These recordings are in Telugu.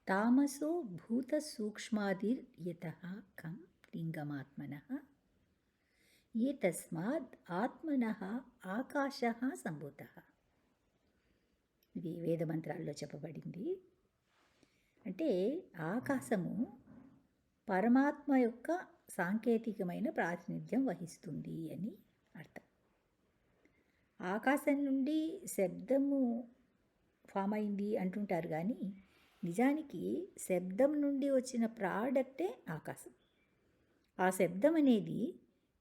తామసో భూతసూక్ష్మాదిర్యతః కం లింగమాత్మనః ఏతస్మాద్ ఆత్మనః ఆకాశః సంభూతః. ఇది వేద మంత్రాల్లో చెప్పబడింది. అంటే ఆకాశము పరమాత్మ యొక్క సాంకేతికమైన ప్రాతినిధ్యం వహిస్తుంది అని అర్థం. ఆకాశం నుండి శబ్దము ఫామ్ అయింది అంటుంటారు, కానీ నిజానికి శబ్దం నుండి వచ్చిన ప్రోడక్టే ఆకాశం. ఆ శబ్దం అనేది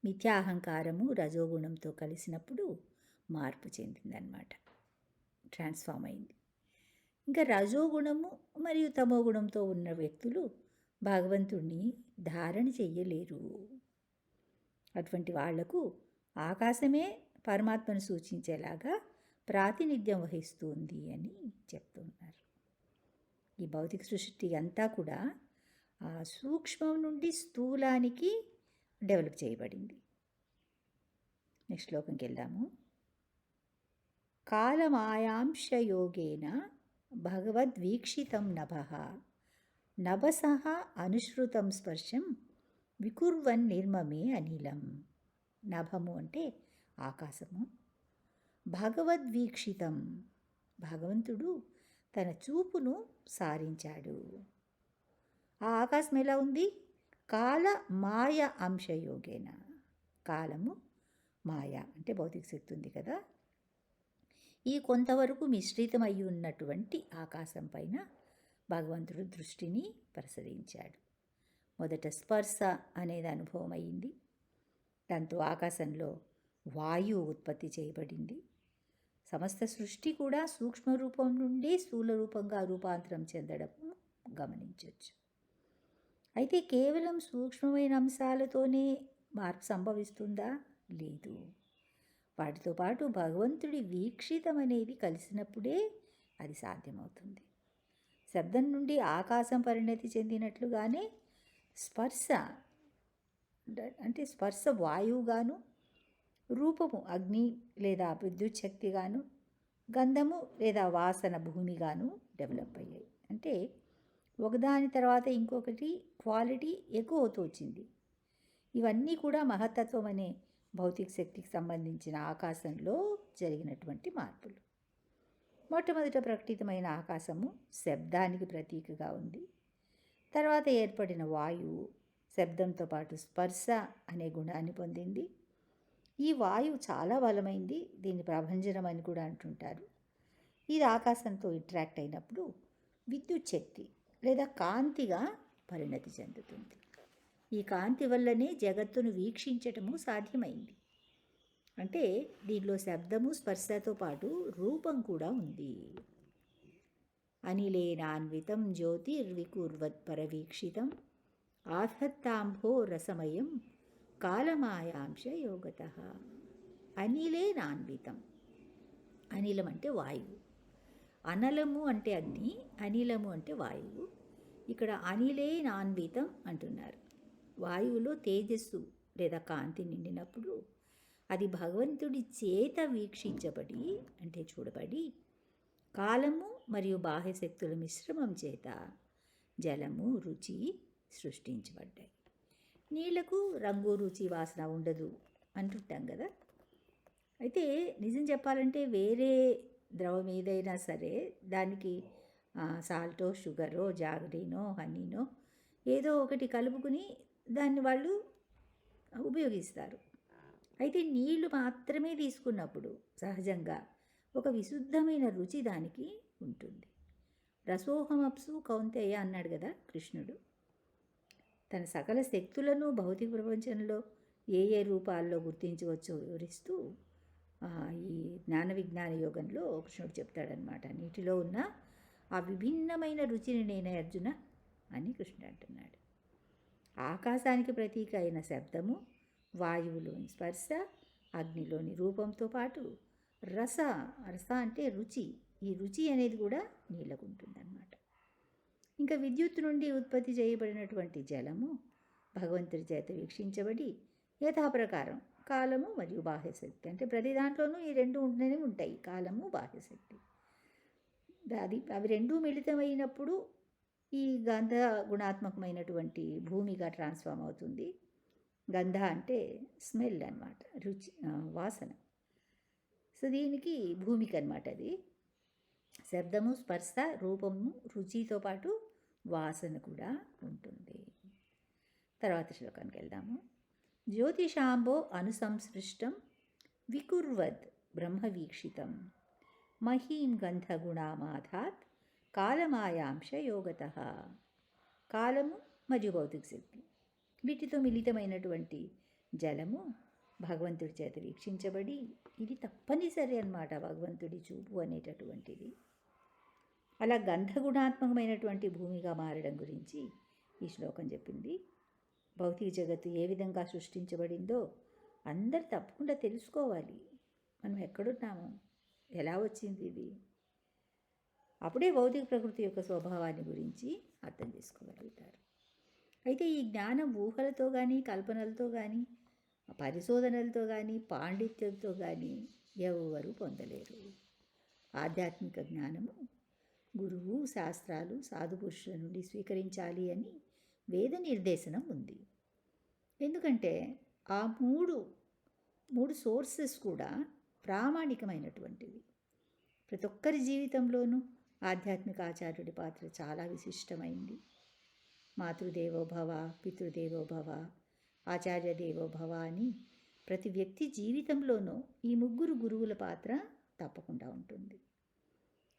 మిథ్యాహంకారము రజోగుణంతో కలిసినప్పుడు మార్పు చెందిందనమాట, ట్రాన్స్ఫామ్ అయింది. ఇంకా రజోగుణము మరియు తమోగుణంతో ఉన్న వ్యక్తులు భగవంతుణ్ణి ధారణ చెయ్యలేరు. అటువంటి వాళ్లకు ఆకాశమే పరమాత్మను సూచించేలాగా ప్రాతినిధ్యం వహిస్తుంది అని చెప్తున్నారు. ఈ భౌతిక సృష్టి అంతా కూడా ఆ సూక్ష్మం నుండి స్థూలానికి డెవలప్ చేయబడింది. నెక్స్ట్ శ్లోకంకి వెళ్దాము. కాలమాయాంశయోగేన భగవద్వీక్షితం నభః నభసః అనుశ్రుతం స్పర్శం వికుర్వన్ నిర్మమే అనిలం. నభము అంటే ఆకాశము. భగవద్వీక్షితం, భగవంతుడు తన చూపును సారించాడు. ఆ ఆకాశం ఎలా ఉంది? కాల మాయ అంశయోగేన. కాలము మాయ అంటే భౌతిక శక్తి ఉంది కదా, ఈ కొంతవరకు మిశ్రితమై ఉన్నటువంటి ఆకాశం పైన భగవంతుడు దృష్టిని ప్రసరించాడు. మొదట స్పర్శ అనేది అనుభవం అయింది. దాంతో ఆకాశంలో వాయువు ఉత్పత్తి చేయబడింది. సమస్త సృష్టి కూడా సూక్ష్మ రూపం నుండి స్థూల రూపంగా రూపాంతరం చెందడం గమనించవచ్చు. అయితే కేవలం సూక్ష్మమైన అంశాలతోనే మార్పు సంభవిస్తుందా? లేదు. వాటితో పాటు భగవంతుడి వీక్షితం అనేది కలిసినప్పుడే అది సాధ్యమవుతుంది. శబ్దం నుండి ఆకాశం పరిణతి చెందినట్లుగానే స్పర్శ అంటే స్పర్శ వాయువుగాను, రూపము అగ్ని లేదా విద్యుత్ శక్తిగాను, గంధము లేదా వాసన భూమిగాను డెవలప్ అయ్యాయి. అంటే ఒకదాని తర్వాత ఇంకొకటి క్వాలిటీ ఎక్కువ అవుతూ వచ్చింది. ఇవన్నీ కూడా మహత్తత్వం అనే భౌతిక శక్తికి సంబంధించిన ఆకాశంలో జరిగినటువంటి మార్పులు. మొట్టమొదట ప్రకటితమైన ఆకాశము శబ్దానికి ప్రతీకగా ఉంది. తర్వాత ఏర్పడిన వాయువు శబ్దంతో పాటు స్పర్శ అనే గుణాన్ని పొందింది. ఈ వాయువు చాలా బలమైంది. దీన్ని ప్రభంజనం అని కూడా అంటుంటారు. ఇది ఆకాశంతో ఇంటరాక్ట్ అయినప్పుడు విద్యుత్ శక్తి లేదా కాంతిగా పరిణతి చెందుతుంది. ఈ కాంతి వల్లనే జగత్తును వీక్షించటము సాధ్యమైంది. అంటే దీనిలో శబ్దము స్పర్శతో పాటు రూపం కూడా ఉంది. అనిలేనాన్వితం జ్యోతిర్వికుర్వత్ పరవీక్షితం ఆధత్తాంభో రసమయం కాలమాయాంశ యోగతః. అనిలేనాన్వితం, అనిలం అంటే వాయువు, అనలము అంటే అగ్ని, అనిలము అంటే వాయువు. ఇక్కడ అనిలేనాన్వితం అంటున్నారు. వాయువులో తేజస్సు లేదా కాంతి నిండినప్పుడు అది భగవంతుడి చేత వీక్షించబడి అంటే చూడబడి కాలము మరియు బాహ్యశక్తుల మిశ్రమం చేత జలము రుచి సృష్టించబడ్డాయి. నీళ్లకు రంగు రుచి వాసన ఉండదు అంటుంటాం కదా. అయితే నిజం చెప్పాలంటే వేరే ద్రవం ఏదైనా సరే దానికి సాల్టో షుగరో జాగరీనో హనీనో ఏదో ఒకటి కలుపుకుని దాన్ని వాళ్ళు ఉపయోగిస్తారు. అయితే నీళ్లు మాత్రమే తీసుకున్నప్పుడు సహజంగా ఒక విశుద్ధమైన రుచి దానికి ఉంటుంది. రసోహమప్సు కౌంతేయ అన్నాడు కదా కృష్ణుడు. తన సకల శక్తులను భౌతిక ప్రపంచంలో ఏ ఏ రూపాల్లో గుర్తించవచ్చో వివరిస్తూ ఈ జ్ఞాన విజ్ఞాన యోగంలో కృష్ణుడు చెప్తాడనమాట. నీటిలో ఉన్న ఆ విభిన్నమైన రుచిని నేనే అర్జున అని కృష్ణుడు అంటున్నాడు. ఆకాశానికి ప్రతీక అయిన శబ్దము, వాయువులోని స్పర్శ, అగ్నిలోని రూపంతో పాటు రస అంటే రుచి, ఈ రుచి అనేది కూడా నీళ్ళకు ఉంటుందన్నమాట. ఇంకా విద్యుత్ నుండి ఉత్పత్తి చేయబడినటువంటి జలము భగవంతుడి చేత వీక్షించబడి యథాప్రకారం కాలము మరియు బాహ్యశక్తి అంటే ప్రతి దాంట్లోనూ ఈ రెండు ఉంటూనే ఉంటాయి, కాలము బాహ్యశక్తి. అవి రెండూ మిళితమైనప్పుడు ఈ గంధ గుణాత్మకమైనటువంటి భూమిగా ట్రాన్స్ఫామ్ అవుతుంది. గంధ అంటే స్మెల్ అన్నమాట, రుచి, వాసన. సో దీనికి భూమికి అన్నమాట అది. శబ్దము, స్పర్శ, రూపము, రుచితో పాటు వాసన కూడా ఉంటుంది. తర్వాత శ్లోకానికి వెళ్దాము. జ్యోతిషాంబో అనుసంసృష్టం వికుర్వద్ బ్రహ్మవీక్షితం మహీం గంధగుణామాధాత్ కాలమాయాంశ యోగత. కాలము మరియు భౌతిక శక్తి వీటితో మిళితమైనటువంటి జలము భగవంతుడి చేత వీక్షించబడి, ఇది తప్పనిసరి అన్నమాట భగవంతుడి చూపు అనేటటువంటిది. అలా గంధగుణాత్మకమైనటువంటి భూమిగా మారడం గురించి ఈ శ్లోకం చెప్పింది. భౌతిక జగత్తు ఏ విధంగా సృష్టించబడిందో అందరు తప్పకుండా తెలుసుకోవాలి. మనం ఎక్కడున్నాము, ఎలా వచ్చింది ఇది, అప్పుడే భౌతిక ప్రకృతి యొక్క స్వభావాన్ని గురించి అర్థం చేసుకోగలుగుతారు. అయితే ఈ జ్ఞానం ఊహలతో కానీ, కల్పనలతో కానీ, పరిశోధనలతో కానీ, పాండిత్యంతో కానీ ఎవరు పొందలేరు. ఆధ్యాత్మిక జ్ఞానము గురువు, శాస్త్రాలు, సాధుపురుషుల నుండి స్వీకరించాలి అని వేద నిర్దేశనం ఉంది. ఎందుకంటే ఆ మూడు సోర్సెస్ కూడా ప్రామాణికమైనటువంటివి. ప్రతి ఒక్కరి జీవితంలోనూ ఆధ్యాత్మిక ఆచార్యుడి పాత్ర చాలా విశిష్టమైంది. మాతృదేవోభవ, పితృదేవోభవ, ఆచార్య దేవోభవ అని ప్రతి వ్యక్తి జీవితంలోనూ ఈ ముగ్గురు గురువుల పాత్ర తప్పకుండా ఉంటుంది.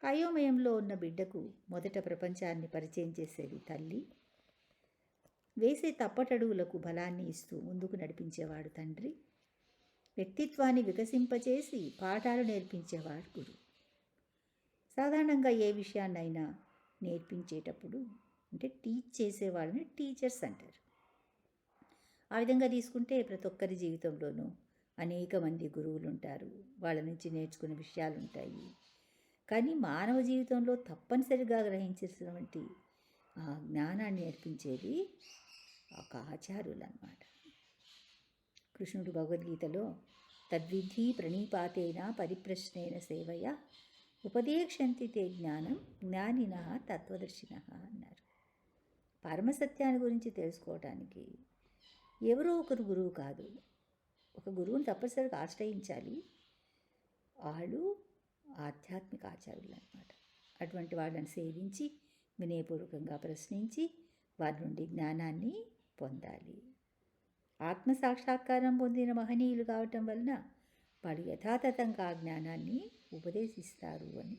అయోమయంలో ఉన్న బిడ్డకు మొదట ప్రపంచాన్ని పరిచయం చేసేది తల్లి. వేసే తప్పటడుగులకు బలాన్ని ఇస్తూ ముందుకు నడిపించేవాడు తండ్రి. వ్యక్తిత్వాన్ని వికసింపచేసి పాఠాలు నేర్పించేవాడు గురువు. సాధారణంగా ఏ విషయాన్నైనా నేర్పించేటప్పుడు అంటే టీచ్ చేసేవాళ్ళని టీచర్స్ అంటారు. ఆ విధంగా తీసుకుంటే ప్రతి ఒక్కరి జీవితంలోనూ అనేక మంది గురువులు ఉంటారు. వాళ్ళ నుంచి నేర్చుకునే విషయాలు ఉంటాయి. కానీ మానవ జీవితంలో తప్పనిసరిగా గ్రహించేసినటువంటి ఆ జ్ఞానాన్ని నేర్పించేది ఒక ఆచార్యులు అన్నమాట. కృష్ణుడు భగవద్గీతలో తద్విధి ప్రణీపాతేన పరిప్రశ్నేన సేవయ ఉపదేక్షంతి తే జ్ఞానం జ్ఞానిన తత్వదర్శిన అన్నారు. పరమసత్యాన్ని గురించి తెలుసుకోవటానికి ఎవరో ఒకరు గురువు కాదు, ఒక గురువుని తప్పనిసరిగా ఆశ్రయించాలి. వాళ్ళు ఆధ్యాత్మిక ఆచార్యులు అన్నమాట. అటువంటి వాళ్ళని సేవించి వినయపూర్వకంగా ప్రశ్నించి వారి నుండి జ్ఞానాన్ని పొందాలి. ఆత్మసాక్షాత్కారం పొందిన మహనీయులు కావటం వలన వాడు యథాతథంగా ఆ జ్ఞానాన్ని ఉపదేశిస్తారు అని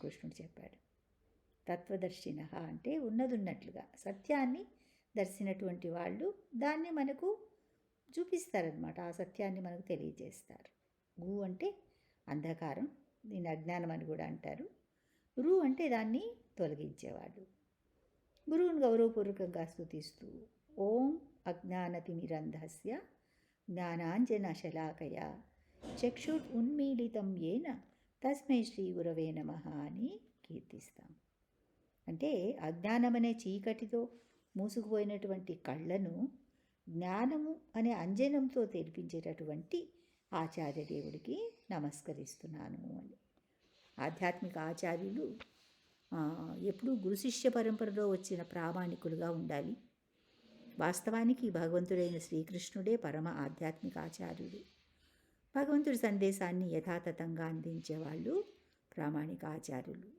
కృష్ణుడు చెప్పాడు. తత్వదర్శిన అంటే ఉన్నదున్నట్లుగా సత్యాన్ని దర్శినటువంటి వాళ్ళు దాన్ని మనకు చూపిస్తారనమాట. ఆ సత్యాన్ని మనకు తెలియజేస్తారు. గు అంటే అంధకారం, దీన్ని అజ్ఞానం అని కూడా అంటారు. రు అంటే దాన్ని తొలగించేవాడు. గురువుని గౌరవపూర్వకంగా స్తుతిస్తూ ఓం అజ్ఞానతిమిరంధస్య జ్ఞానాంజనశలాకయ చక్షుర్ ఉన్మీలితం ఏన తస్మై శ్రీ గురవే నమః అని కీర్తిస్తాం. అంటే అజ్ఞానమనే చీకటితో మూసుకుపోయినటువంటి కళ్ళను జ్ఞానము అనే అంజనంతో తెరిపించేటటువంటి ఆచార్య దేవుడికి నమస్కరిస్తున్నాను అని. ఆధ్యాత్మిక ఆచార్యులు ఎప్పుడూ గురు శిష్య పరంపరలో వచ్చిన ప్రామాణికులుగా ఉండాలి. వాస్తవానికి భగవంతుడైన శ్రీకృష్ణుడే పరమ ఆధ్యాత్మిక ఆచార్యుడు. భగవంతుడి సందేశాన్ని యథాతథంగా అందించేవాళ్ళు ప్రామాణిక ఆచార్యులు.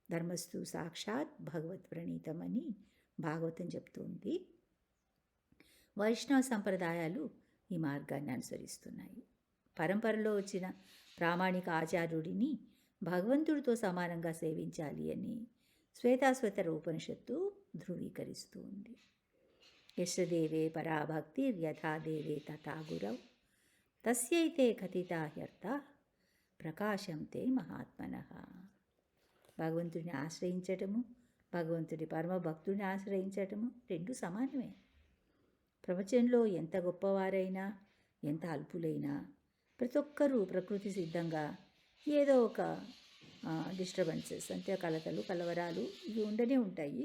ధర్మస్థు సాక్షాత్ భగవత్ ప్రణీతమని భాగవతం చెప్తుంది. వైష్ణవ సంప్రదాయాలు ఈ మార్గాన్ని అనుసరిస్తున్నాయి. పరంపరలో వచ్చిన ప్రామాణిక ఆచార్యుడిని భగవంతుడితో సమానంగా సేవించాలి అని శ్వేతాశ్వతర ఉపనిషత్తు ధృవీకరిస్తూ ఉంది. యశదేవే పరాభక్తి యథాదేవే తథా గురౌ తస్యైతే కథితాహ్యర్థ ప్రకాశం తే మహాత్మనః. భగవంతుడిని ఆశ్రయించటము, భగవంతుడి పరమ భక్తుడిని ఆశ్రయించటము రెండు సమానమే. ప్రపంచంలో ఎంత గొప్పవారైనా, ఎంత అల్పులైనా ప్రతి ఒక్కరూ ప్రకృతి సిద్ధంగా ఏదో ఒక డిస్టర్బెన్సెస్ అంటే కలతలు, కలవరాలు ఇవి ఉండనే ఉంటాయి.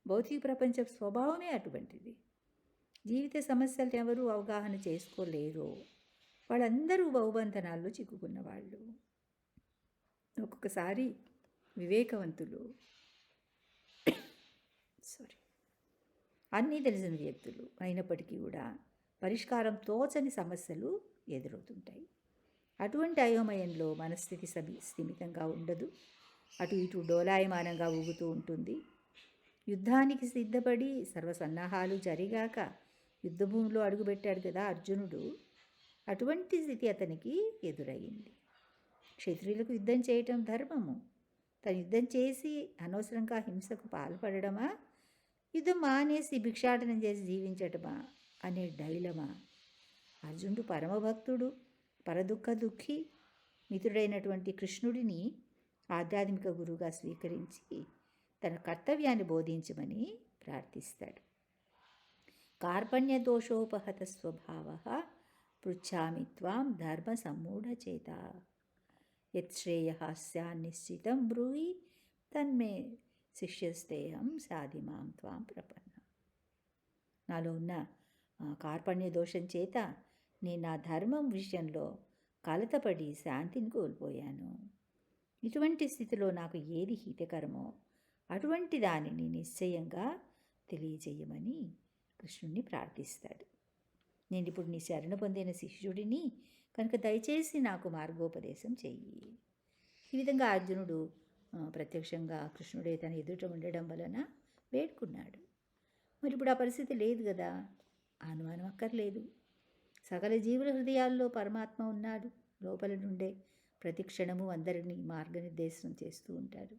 భౌతిక ప్రపంచ స్వభావమే అటువంటిది. జీవిత సమస్యలు ఎవరు అవగాహన చేసుకోలేరో వాళ్ళందరూ బహుబంధనాల్లో చిక్కుకున్న వాళ్ళు. ఒక్కొక్కసారి వివేకవంతులు, అన్నీ తెలిసిన వ్యక్తులు అయినప్పటికీ కూడా పరిష్కారం తోచని సమస్యలు ఎదురవుతుంటాయి. అటువంటి అయోమయంలో మనస్థితి స్థిమితంగా ఉండదు. అటు ఇటు డోలాయమానంగా ఊగుతూ ఉంటుంది. యుద్ధానికి సిద్ధపడి సర్వసన్నాహాలు జరిగాక యుద్ధభూమిలో అడుగుపెట్టాడు కదా అర్జునుడు. అటువంటి స్థితి అతనికి ఎదురయ్యింది. క్షత్రియులకు యుద్ధం చేయటం ధర్మము. తను యుద్ధం చేసి అనవసరంగా హింసకు పాల్పడమా, యుద్ధం మానేసి భిక్షాటనం చేసి జీవించటమా అనే డైలమా. అర్జునుడు పరమభక్తుడు, పరదుఃఖ దుఃఖి, మిత్రుడైనటువంటి కృష్ణుడిని ఆధ్యాత్మిక గురువుగా స్వీకరించి తన కర్తవ్యాన్ని బోధించమని ప్రార్థిస్తాడు. కార్పణ్య దోషోపహత స్వభావ పృచ్ఛామి త్వాం ధర్మ సమ్మూఢచేత యశ్రేయస్యాన్నిశ్చితం బ్రూయి తన్మే శిష్యస్తేహం సాధిమాం త్వాం ప్రపన్న. నాలో ఉన్న కార్పణ్య దోషం చేత నేను నా ధర్మం విషయంలో కలతపడి శాంతిని కోల్పోయాను. ఇటువంటి స్థితిలో నాకు ఏది హితకరమో అటువంటి దానిని నిశ్చయంగా తెలియజేయమని కృష్ణుణ్ణి ప్రార్థిస్తాడు. నేను ఇప్పుడు నీ శరణ పొందిన శిష్యుడిని కనుక దయచేసి నాకు మార్గోపదేశం చెయ్యి. ఈ విధంగా అర్జునుడు ప్రత్యక్షంగా కృష్ణుడే తన ఎదుట ఉండడం వలన వేడుకున్నాడు. మరి ఇప్పుడు ఆ పరిస్థితి లేదు కదా, అనుమానం అక్కర్లేదు. సకల జీవుల హృదయాల్లో పరమాత్మ ఉన్నాడు. లోపల నుండే ప్రతి క్షణము అందరినీ మార్గనిర్దేశం చేస్తూ ఉంటాడు.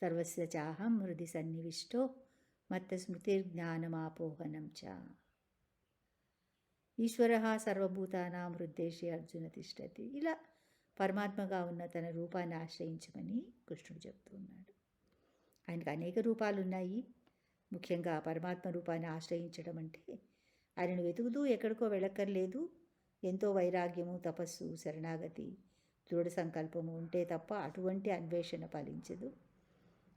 సర్వస్య చాహం హృది సన్నివిష్టో మత్త స్మృతిర్జ్ఞానమాపోహనం చ. ఈశ్వర సర్వభూతానాం హృద్దేశే అర్జున తిష్టతి. ఇలా పరమాత్మగా ఉన్న తన రూపాన్ని ఆశ్రయించమని కృష్ణుడు చెప్తూ ఉన్నాడు. ఆయనకు అనేక రూపాలు ఉన్నాయి. ముఖ్యంగా పరమాత్మ రూపాన్ని ఆశ్రయించడం అంటే ఆయనను వెతుకుతూ ఎక్కడికో వెళ్ళక్కర్లేదు. ఎంతో వైరాగ్యము, తపస్సు, శరణాగతి, దృఢ సంకల్పము ఉంటే తప్ప అటువంటి అన్వేషణ ఫలించదు.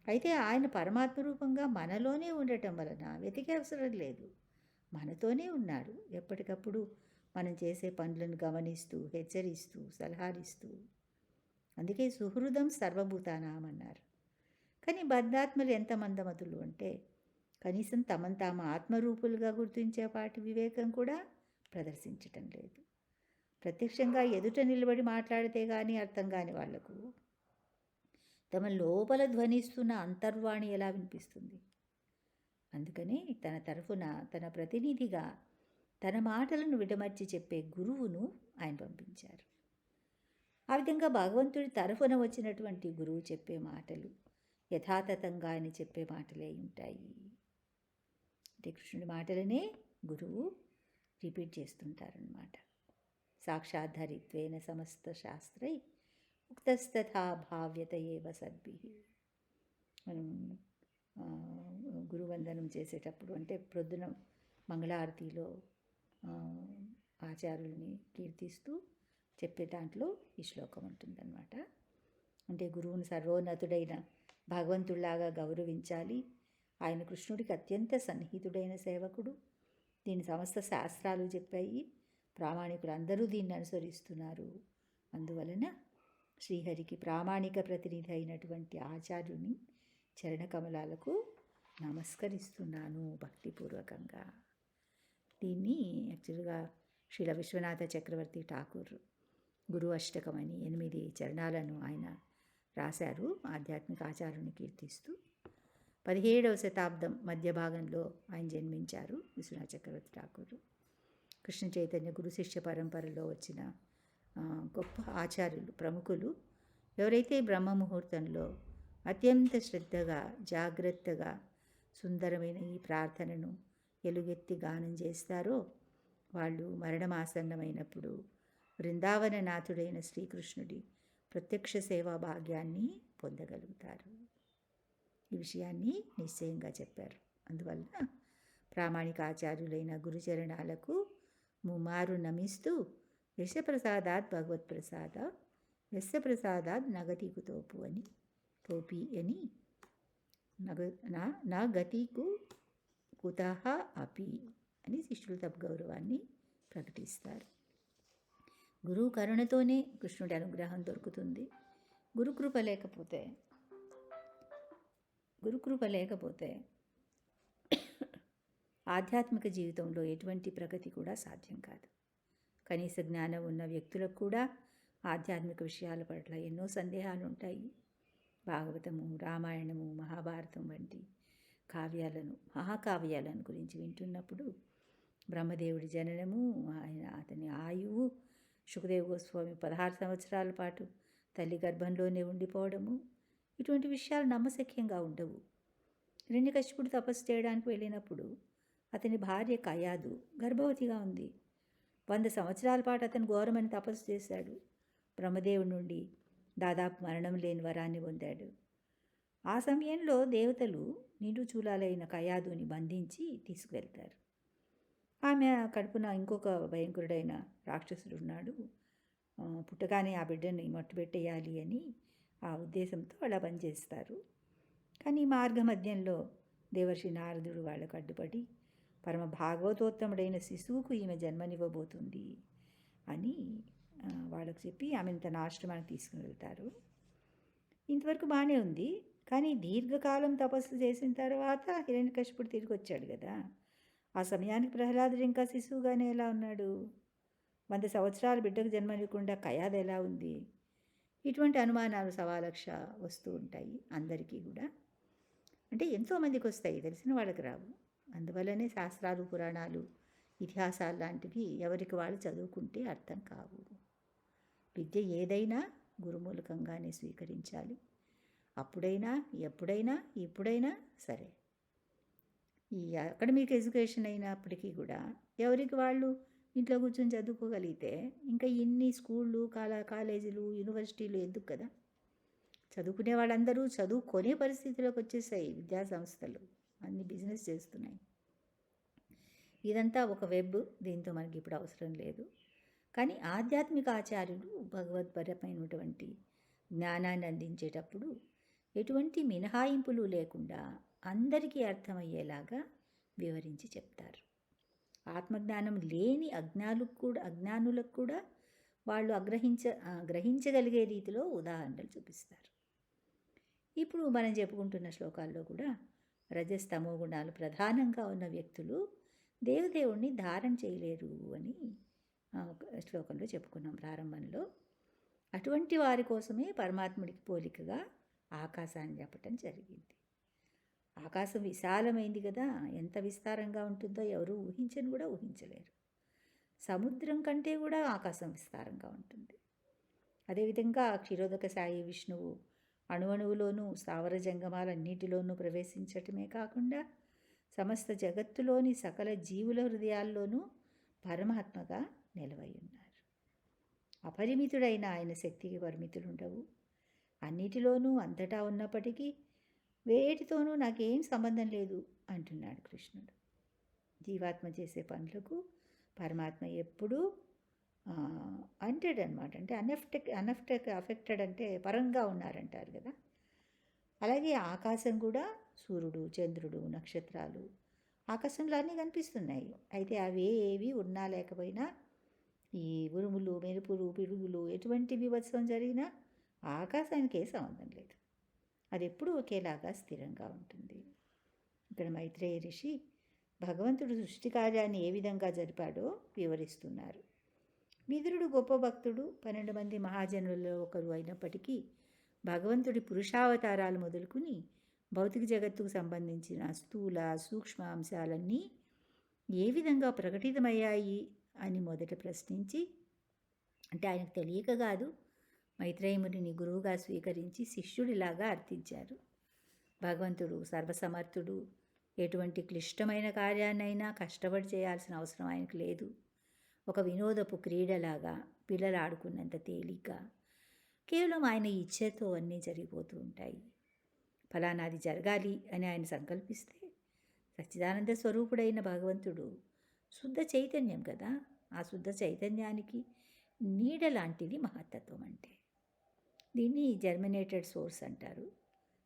అయితే ఆయన పరమాత్మ రూపంగా మనలోనే ఉండటం వలన వెతికే అవసరం లేదు. మనతోనే ఉన్నాడు. ఎప్పటికప్పుడు మనం చేసే పనులను గమనిస్తూ, హెచ్చరిస్తూ, సలహాలిస్తూ. అందుకే సుహృదం సర్వభూతానాం అన్నారు. కానీ బద్ధాత్మలు ఎంత మందమతులు అంటే కనీసం తమను తాము ఆత్మరూపులుగా గుర్తించేపాటి వివేకం కూడా ప్రదర్శించటం లేదు. ప్రత్యక్షంగా ఎదుట నిలబడి మాట్లాడితే కానీ అర్థం కాని వాళ్లకు తమ లోపల ధ్వనిస్తున్న అంతర్వాణి ఎలా వినిపిస్తుంది? అందుకని తన తరఫున తన ప్రతినిధిగా తన మాటలను విడమర్చి చెప్పే గురువును ఆయన పంపించారు. ఆ విధంగా భగవంతుడి తరఫున వచ్చినటువంటి గురువు చెప్పే మాటలు యథాతథంగా ఆయన చెప్పే మాటలే ఉంటాయి. అంటే కృష్ణుడి మాటలనే గురువు రిపీట్ చేస్తుంటారనమాట. సాక్షాద్ధరిత్వేన సమస్త శాస్త్రై ఉక్తస్తథా భావ్యత ఏవ సద్భిః. మనం గురువందనం చేసేటప్పుడు అంటే ప్రొద్దున మంగళారతిలో ఆచార్యుల్ని కీర్తిస్తూ చెప్పే దాంట్లో ఈ శ్లోకం ఉంటుందన్నమాట. అంటే గురువుని సర్వోన్నతుడైన భగవంతుడిలాగా గౌరవించాలి. ఆయన కృష్ణుడికి అత్యంత సన్నిహితుడైన సేవకుడు. దీని సమస్త శాస్త్రాలు చెప్పాయి. ప్రామాణికులు అందరూ దీన్ని అనుసరిస్తున్నారు. అందువలన శ్రీహరికి ప్రామాణిక ప్రతినిధి అయినటువంటి ఆచార్యుని చరణకమలాలకు నమస్కరిస్తున్నాను భక్తిపూర్వకంగా. దీన్ని యాక్చువల్గా శ్రీల విశ్వనాథ చక్రవర్తి ఠాకూర్ గురు అష్టకం అని 8 చరణాలను ఆయన రాశారు ఆధ్యాత్మిక ఆచార్యుని కీర్తిస్తూ. 17వ శతాబ్దం మధ్య భాగంలో ఆయన జన్మించారు విశ్వనాథ చక్రవర్తి ఠాకూర్. కృష్ణ చైతన్య గురు శిష్య పరంపరలో వచ్చిన గొప్ప ఆచార్యులు, ప్రముఖులు ఎవరైతే బ్రహ్మ ముహూర్తంలో అత్యంత శ్రద్ధగా, జాగ్రత్తగా సుందరమైన ఈ ప్రార్థనను ఎలుగెత్తి గానం చేస్తారో వాళ్ళు మరణమాసన్నమైనప్పుడు బృందావన నాథుడైన శ్రీకృష్ణుడి ప్రత్యక్ష సేవా భాగ్యాన్ని పొందగలుగుతారు. ఈ విషయాన్ని నిశ్చయంగా చెప్పారు. అందువల్ల ప్రామాణిక ఆచార్యులైన గురుచరణాలకు ముమ్మారు నమిస్తూ యశప్రసాదాత్ భగవత్ప్రసాద యస్యప్రసాదాత్ నగతికు తోపు అని తోపి అని నా గతికు కుతః అపి అని శిష్యుల తప్ప గౌరవాన్ని ప్రకటిస్తారు. గురువు కరుణతోనే కృష్ణుడి అనుగ్రహం దొరుకుతుంది. గురుకృప లేకపోతే గురుకృప లేకపోతే ఆధ్యాత్మిక జీవితంలో ఎటువంటి ప్రగతి కూడా సాధ్యం కాదు. కనీస జ్ఞానం ఉన్న వ్యక్తులకు కూడా ఆధ్యాత్మిక విషయాల పట్ల ఎన్నో సందేహాలు ఉంటాయి. భాగవతము, రామాయణము, మహాభారతం వంటి మహాకావ్యాలను గురించి వింటున్నప్పుడు బ్రహ్మదేవుడి జననము, అతని ఆయువు, సుఖదేవ గోస్వామి 16 సంవత్సరాల పాటు తల్లి గర్భంలోనే ఉండిపోవడము, ఇటువంటి విషయాలు నమ్మశక్యంగా ఉండవు. హిరణ్యకశిపుడు తపస్సు చేయడానికి వెళ్ళినప్పుడు అతని భార్య కయాదు గర్భవతిగా ఉంది. 100 సంవత్సరాల పాటు అతను ఘోరమని తపస్సు చేశాడు. బ్రహ్మదేవుడి నుండి దాదాపు మరణం లేని వరాన్ని పొందాడు. ఆ సమయంలో దేవతలు నిండు చూలాలైన కయాదుని బంధించి తీసుకువెళ్తారు. ఆమె కడుపున ఇంకొక భయంకరుడైన రాక్షసుడు ఉన్నాడు, పుట్టగానే ఆ బిడ్డని మట్టుబెట్టేయాలి అని ఆ ఉద్దేశంతో అలా పనిచేస్తారు. కానీ మార్గ మధ్యంలో దేవర్షి నారదుడు వాళ్ళకు అడ్డుపడి పరమ భాగవతోత్తముడైన శిశువుకు ఈమె జన్మనివ్వబోతుంది అని వాళ్ళకు చెప్పి ఆమెను తన ఆశ్రమానికి తీసుకుని వెళ్తారు. ఇంతవరకు బాగానే ఉంది. కానీ దీర్ఘకాలం తపస్సు చేసిన తర్వాత హిరణ్యకశిపుడు తిరిగి వచ్చాడు కదా. ఆ సమయానికి ప్రహ్లాదుడు ఇంకా శిశువుగానే ఎలా ఉన్నాడు? 100 సంవత్సరాల బిడ్డకు జన్మనివ్వకుండా కయాద ఎలా ఉంది? ఇటువంటి అనుమానాలు సవాలక్ష వస్తూ ఉంటాయి అందరికీ కూడా. అంటే ఎంతోమందికి వస్తాయి, తెలిసిన వాళ్ళకి రావు. అందువల్లనే శాస్త్రాలు, పురాణాలు, ఇతిహాసాలు లాంటివి ఎవరికి వాళ్ళు చదువుకుంటే అర్థం కావు. విద్య ఏదైనా గురుమూలకంగానే స్వీకరించాలి. అప్పుడైనా, ఎప్పుడైనా, ఇప్పుడైనా సరే. ఈ అకాడమిక్ ఎడ్యుకేషన్ అయినప్పటికీ కూడా ఎవరికి వాళ్ళు ఇంట్లో కూర్చొని చదువుకోగలిగితే ఇంకా ఇన్ని స్కూళ్ళు, కాలేజీలు, యూనివర్సిటీలు ఎందుకు కదా. చదువుకునే వాళ్ళందరూ చదువుకునే పరిస్థితిలోకి వచ్చేసాయి. విద్యా సంస్థలు అన్ని బిజినెస్ చేస్తున్నాయి. ఇదంతా ఒక వెబ్. దీంతో మనకి ఇప్పుడు అవసరం లేదు. కానీ ఆధ్యాత్మిక ఆచార్యులు భగవద్పరమైనటువంటి జ్ఞానాన్ని అందించేటప్పుడు ఎటువంటి మినహాయింపులు లేకుండా అందరికీ అర్థమయ్యేలాగా వివరించి చెప్తారు. ఆత్మజ్ఞానం లేని అజ్ఞానులకు కూడా వాళ్ళు గ్రహించగలిగే రీతిలో ఉదాహరణలు చూపిస్తారు. ఇప్పుడు మనం చెప్పుకుంటున్న శ్లోకాల్లో కూడా రజస్తమో గుణాలు ప్రధానంగా ఉన్న వ్యక్తులు దేవదేవుణ్ణి ధారణ చేయలేరు అని శ్లోకంలో చెప్పుకున్నాం ప్రారంభంలో. అటువంటి వారి కోసమే పరమాత్ముడికి పోలికగా ఆకాశాన్ని చెప్పటం జరిగింది. ఆకాశం విశాలమైంది కదా, ఎంత విస్తారంగా ఉంటుందో ఎవరు ఊహించని కూడా ఊహించలేరు. సముద్రం కంటే కూడా ఆకాశం విస్తారంగా ఉంటుంది. అదేవిధంగా క్షీరోదక సాయి విష్ణువు అణువణువులోనూ స్థావర జంగమాలన్నిటిలోనూ ప్రవేశించటమే కాకుండా సమస్త జగత్తులోని సకల జీవుల హృదయాల్లోనూ పరమాత్మగా నిలవై ఉన్నారు. అపరిమితుడైన ఆయన శక్తికి పరిమితులుండవు. అన్నిటిలోనూ అంతటా ఉన్నప్పటికీ వేటితోనూ నాకేం సంబంధం లేదు అంటున్నాడు కృష్ణుడు. జీవాత్మ చేసే పనులకు పరమాత్మ ఎప్పుడూ అనమాట. అంటే అఫెక్టెడ్ అంటే పరంగా ఉన్నారంటారు కదా. అలాగే ఆకాశం కూడా సూర్యుడు, చంద్రుడు, నక్షత్రాలు ఆకాశంలో అన్నీ కనిపిస్తున్నాయి. అయితే అవి ఏవి ఉన్నా లేకపోయినా, ఈ ఉరుములు, మెరుపులు, పిడుగులు ఎటువంటి విభత్సం జరిగినా ఆకాశానికి ఏ సంబంధం లేదు. అది ఎప్పుడూ ఒకేలాగా స్థిరంగా ఉంటుంది. ఇక్కడ మైత్రేయ ఋషి భగవంతుడు సృష్టి కార్యాన్ని ఏ విధంగా జరిపాడో వివరిస్తున్నారు. విదురుడు గొప్ప భక్తుడు, 12 మంది మహాజనులలో ఒకరు అయినప్పటికీ భగవంతుడి పురుషావతారాలు మొదలుకుని భౌతిక జగత్తుకు సంబంధించిన స్థూల సూక్ష్మ అంశాలన్నీ ఏ విధంగా ప్రకటితమయ్యాయి అని మొదట ప్రశ్నించి, అంటే ఆయనకు తెలియక కాదు, మైత్రేయమునిని గురువుగా స్వీకరించి శిష్యుడిలాగా అర్థించారు. భగవంతుడు సర్వసమర్థుడు, ఎటువంటి క్లిష్టమైన కార్యాన్నైనా కష్టపడి చేయాల్సిన అవసరం ఆయనకు లేదు. ఒక వినోదపు క్రీడలాగా పిల్లలు ఆడుకున్నంత తేలిక, కేవలం ఆయన ఇచ్చేతో అన్నీ జరిగిపోతూ ఉంటాయి. ఫలానాది జరగాలి అని ఆయన సంకల్పిస్తే సచ్చిదానంద స్వరూపుడైన భగవంతుడు శుద్ధ చైతన్యం కదా. ఆ శుద్ధ చైతన్యానికి నీడ లాంటిది మహత్తత్వం అంటే. దీన్ని జర్మినేటెడ్ సోర్స్ అంటారు.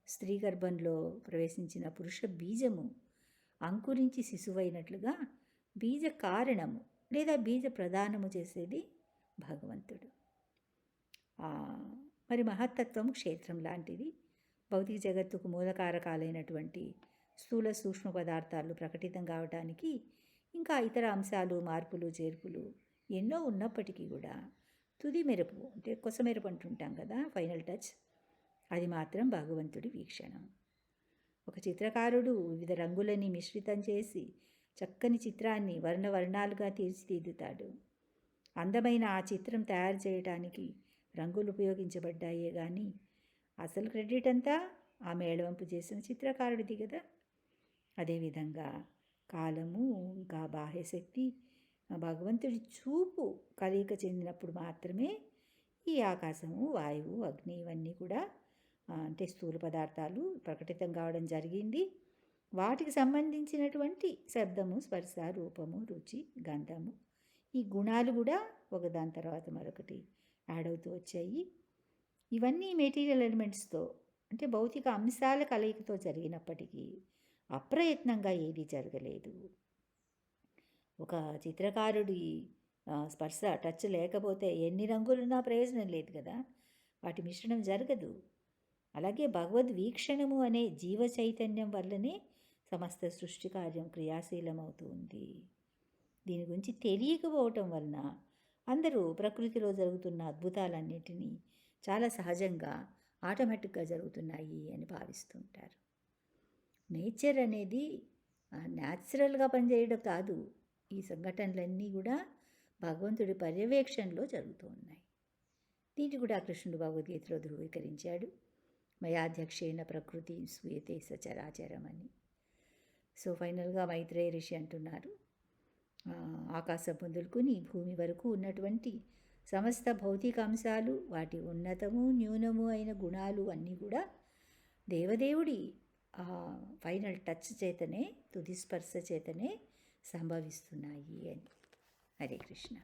స్త్రీ గర్భంలో ప్రవేశించిన పురుష బీజము అంకురించి శిశువైనట్లుగా బీజ కారణము లేదా బీజ ప్రదానము చేసేది భగవంతుడు. మరి మహత్తత్వం క్షేత్రం లాంటిది. భౌతిక జగత్తుకు మూలకారకాలైనటువంటి స్థూల సూక్ష్మ పదార్థాలు ప్రకటితం కావటానికి ఇంకా ఇతర అంశాలు మార్పులు చేర్పులు ఎన్నో ఉన్నప్పటికీ కూడా తుది మెరుపు అంటే కొసమెరుపు అంటుంటాం కదా, ఫైనల్ టచ్, అది మాత్రం భగవంతుడి వీక్షణం. ఒక చిత్రకారుడు వివిధ రంగులని మిశ్రితం చేసి చక్కని చిత్రాన్ని వర్ణవర్ణాలుగా తీర్చిదిద్దుతాడు. అందమైన ఆ చిత్రం తయారు చేయడానికి రంగులు ఉపయోగించబడ్డాయే కానీ అసలు క్రెడిట్ అంతా ఆ మేళవంపు చేసిన చిత్రకారుడిది కదా. అదేవిధంగా కాలము ఇంకా బాహ్యశక్తి భగవంతుడి చూపు కలయిక చెందినప్పుడు మాత్రమే ఈ ఆకాశము, వాయువు, అగ్ని ఇవన్నీ కూడా అంటే స్థూల పదార్థాలు ప్రకటితం కావడం జరిగింది. వాటికి సంబంధించినటువంటి శబ్దము, స్పర్శ, రూపము, రుచి, గంధము, ఈ గుణాలు కూడా ఒకదాని తర్వాత మరొకటి యాడ్ అవుతూ వచ్చాయి. ఇవన్నీ మెటీరియల్ ఎలిమెంట్స్తో అంటే భౌతిక అంశాల కలయికతో జరిగినప్పటికీ అప్రయత్నంగా ఏదీ జరగలేదు. ఒక చిత్రకారుడి స్పర్శ, టచ్ లేకపోతే ఎన్ని రంగులున్నా ప్రయోజనం లేదు కదా, వాటి మిశ్రణం జరగదు. అలాగే భగవద్ వీక్షణము అనే జీవ చైతన్యం వల్లనే సమస్త సృష్టి కార్యం క్రియాశీలమవుతుంది. దీని గురించి తెలియకపోవటం వలన అందరూ ప్రకృతిలో జరుగుతున్న అద్భుతాలన్నిటినీ చాలా సహజంగా ఆటోమేటిక్గా జరుగుతున్నాయి అని భావిస్తుంటారు. నేచర్ అనేది న్యాచురల్గా పనిచేయడం కాదు, ఈ సంఘటనలన్నీ కూడా భగవంతుడి పర్యవేక్షణలో జరుగుతూ ఉన్నాయి. దీన్ని కూడా కృష్ణుడు భగవద్గీతలో ధృవీకరించాడు. మయాధ్యక్షేణ ప్రకృతి సూయతే సచరాచరం అని. సో ఫైనల్గా మైత్రేయ ఋషి అంటున్నారు, ఆకాశం మొదలుకొని భూమి వరకు ఉన్నటువంటి సమస్త భౌతిక అంశాలు, వాటి ఉన్నతము న్యూనము అయిన గుణాలు అన్నీ కూడా దేవదేవుడి ఫైనల్ టచ్ చేతనే, తుది స్పర్శ చేతనే సంభవిస్తున్నాయి అని. హరే కృష్ణ.